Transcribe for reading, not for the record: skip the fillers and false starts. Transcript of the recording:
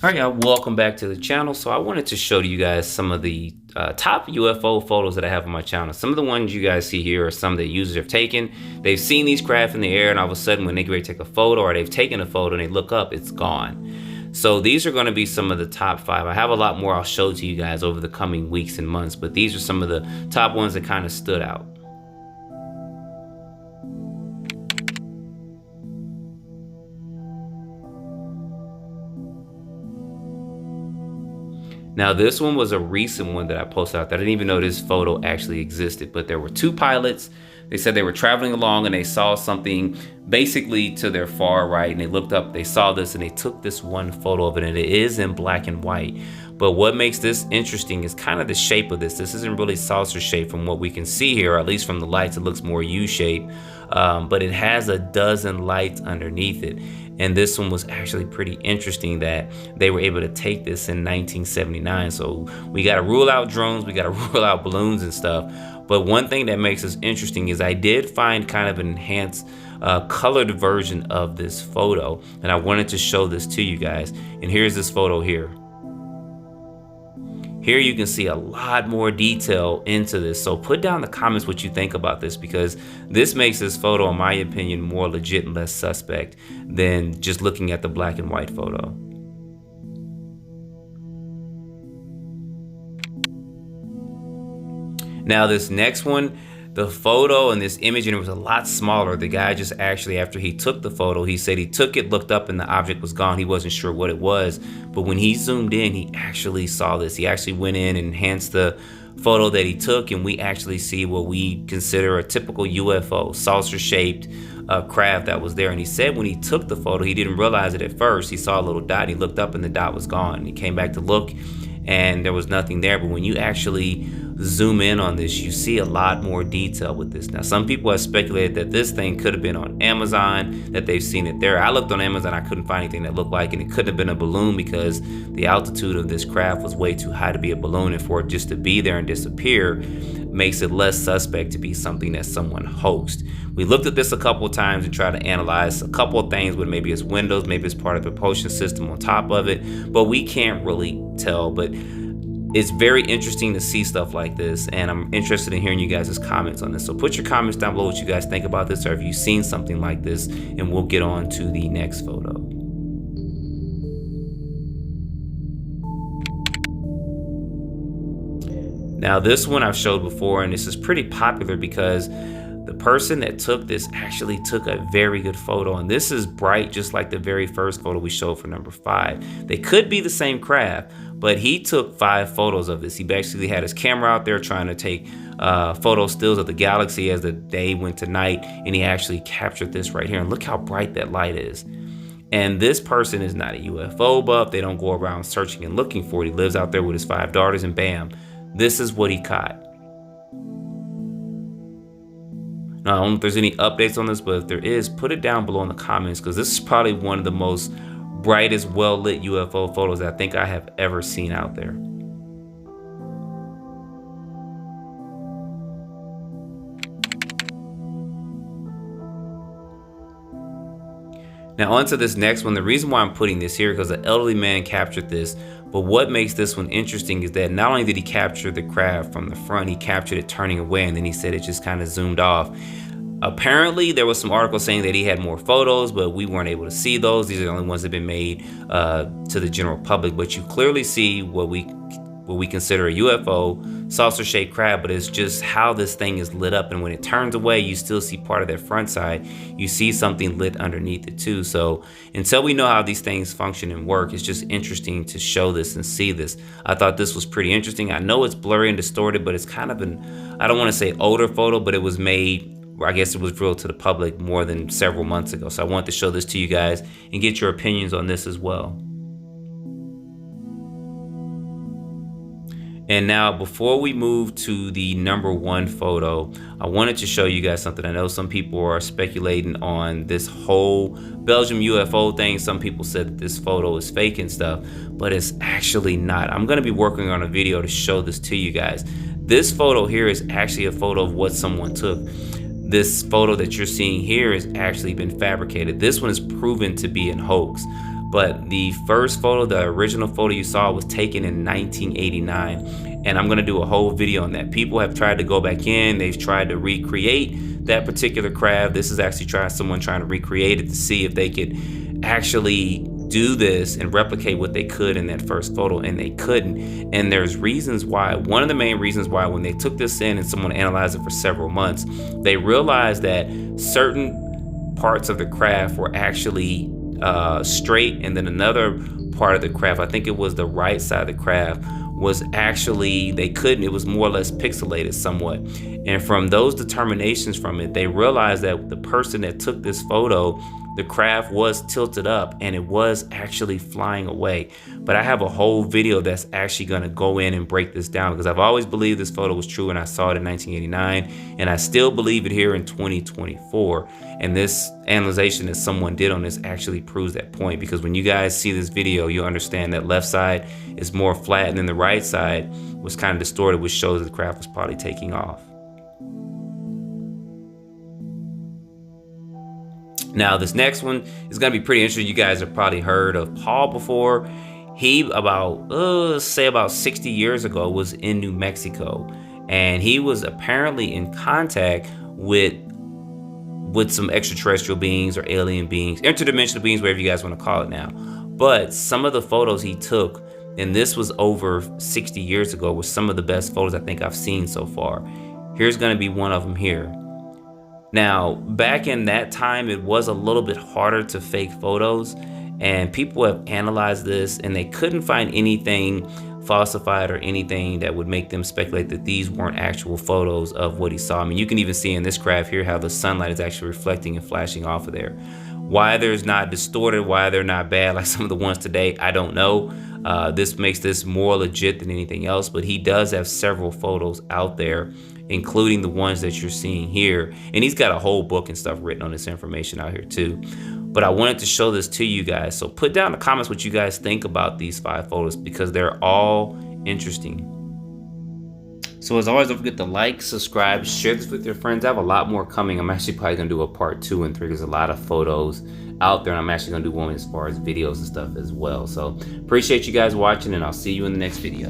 All right, y'all, welcome back to the channel. So I wanted to show you guys some of the top UFO photos that I have on my channel. Some of the ones you guys see here are some that users have taken. They've seen these craft in the air, and all of a sudden when they get ready to take a photo, or they've taken a photo and they look up, it's gone. So these are going to be some of the top 5. I have a lot more I'll show to you guys over the coming weeks and months, but these are some of the top ones that kind of stood out. Now this one was a recent one that I posted out there. I didn't even know this photo actually existed, but there were 2 pilots. They said they were traveling along and they saw something basically to their far right, and they looked up, they saw this, and they took this one photo of it, and it is in black and white. But what makes this interesting is kind of the shape of this. This isn't really saucer shape from what we can see here, or at least from the lights, it looks more U-shaped, but it has a dozen lights underneath it. And this one was actually pretty interesting that they were able to take this in 1979. So we got to rule out drones, we got to rule out balloons and stuff. But one thing that makes this interesting is I did find kind of an enhanced colored version of this photo, and I wanted to show this to you guys. And here's this photo here. Here you can see a lot more detail into this. So put down in the comments what you think about this, because this makes this photo, in my opinion, more legit and less suspect than just looking at the black and white photo. Now this next one, the photo and this image, and it was a lot smaller. The guy just actually, after he took the photo, he said he took it, looked up, and the object was gone. He wasn't sure what it was, but when he zoomed in, he actually saw this. He actually went in and enhanced the photo that he took, and we actually see what we consider a typical UFO, saucer-shaped craft that was there. And he said when he took the photo, he didn't realize it at first. He saw a little dot, he looked up, and the dot was gone. He came back to look, and there was nothing there. But when you actually zoom in on this, you see a lot more detail with this. Now, some people have speculated that this thing could have been on Amazon, that they've seen it there. I looked on Amazon, I couldn't find anything that looked like it. It couldn't have been a balloon because the altitude of this craft was way too high to be a balloon, and for it just to be there and disappear makes it less suspect to be something that someone hoaxed. We looked at this a couple of times and tried to analyze a couple of things, but maybe it's windows, maybe it's part of the propulsion system on top of it, but we can't really tell. But it's very interesting to see stuff like this, and I'm interested in hearing you guys' comments on this. So put your comments down below what you guys think about this, or if you've seen something like this, and we'll get on to the next photo. Now this one I've showed before, and this is pretty popular because the person that took this actually took a very good photo, and this is bright just like the very first photo we showed for number 5. They could be the same craft, but he took 5 photos of this. He basically had his camera out there trying to take photo stills of the galaxy as the day went to night, and he actually captured this right here. And look how bright that light is. And this person is not a UFO buff. They don't go around searching and looking for it. He lives out there with his 5 daughters, and bam, this is what he caught. Now, I don't know if there's any updates on this, but if there is, put it down below in the comments, because this is probably one of the most brightest, well-lit UFO photos that I think I have ever seen out there. Now onto this next one. The reason why I'm putting this here because the elderly man captured this, but what makes this one interesting is that not only did he capture the craft from the front, he captured it turning away, and then he said it just kind of zoomed off. Apparently there was some articles saying that he had more photos, but we weren't able to see those. These are the only ones that have been made to the general public, but you clearly see what we consider a UFO, saucer-shaped craft, but it's just how this thing is lit up, and when it turns away, you still see part of that front side. You see something lit underneath it too. So until we know how these things function and work, it's just interesting to show this and see this. I thought this was pretty interesting. I know it's blurry and distorted, but it's kind of an, I don't want to say older photo, but it was made, I guess it was revealed to the public more than several months ago. So I wanted to show this to you guys and get your opinions on this as well. And now, before we move to the number 1 photo, I wanted to show you guys something. I know some people are speculating on this whole Belgium UFO thing. Some people said that this photo is fake and stuff, but it's actually not. I'm going to be working on a video to show this to you guys. This photo here is actually a photo of what someone took. This photo that you're seeing here has actually been fabricated. This one is proven to be a hoax. But the first photo, the original photo you saw, was taken in 1989. And I'm gonna do a whole video on that. People have tried to go back in, they've tried to recreate that particular craft. This is actually someone trying to recreate it to see if they could actually do this and replicate what they could in that first photo, and they couldn't. And there's reasons why. One of the main reasons why, when they took this in and someone analyzed it for several months, they realized that certain parts of the craft were actually straight, and then another part of the craft, I think it was the right side of the craft, was actually, it was more or less pixelated somewhat. And from those determinations from it, they realized that the person that took this photo, the craft was tilted up and it was actually flying away. But I have a whole video that's actually gonna go in and break this down, because I've always believed this photo was true and I saw it in 1989, and I still believe it here in 2024. And this analyzation that someone did on this actually proves that point, because when you guys see this video, you'll understand that left side is more flat and then the right side was kind of distorted, which shows that the craft was probably taking off. Now, this next one is going to be pretty interesting. You guys have probably heard of Paul before. He, about 60 years ago, was in New Mexico, and he was apparently in contact with some extraterrestrial beings or alien beings, interdimensional beings, whatever you guys want to call it now. But some of the photos he took, and this was over 60 years ago, were some of the best photos I think I've seen so far. Here's going to be one of them here. Now, back in that time, it was a little bit harder to fake photos, and people have analyzed this and they couldn't find anything falsified or anything that would make them speculate that these weren't actual photos of what he saw. I mean, you can even see in this graph here how the sunlight is actually reflecting and flashing off of there. Why there's not distorted, why they're not bad like some of the ones today, I don't know. This makes this more legit than anything else, but he does have several photos out there, including the ones that you're seeing here. And he's got a whole book and stuff written on this information out here too. But I wanted to show this to you guys. So put down in the comments what you guys think about these 5 photos, because they're all interesting. So as always, don't forget to like, subscribe, share this with your friends. I have a lot more coming. I'm actually probably gonna do a part 2 and 3. There's a lot of photos out there, and I'm actually gonna do one as far as videos and stuff as well. So appreciate you guys watching, and I'll see you in the next video.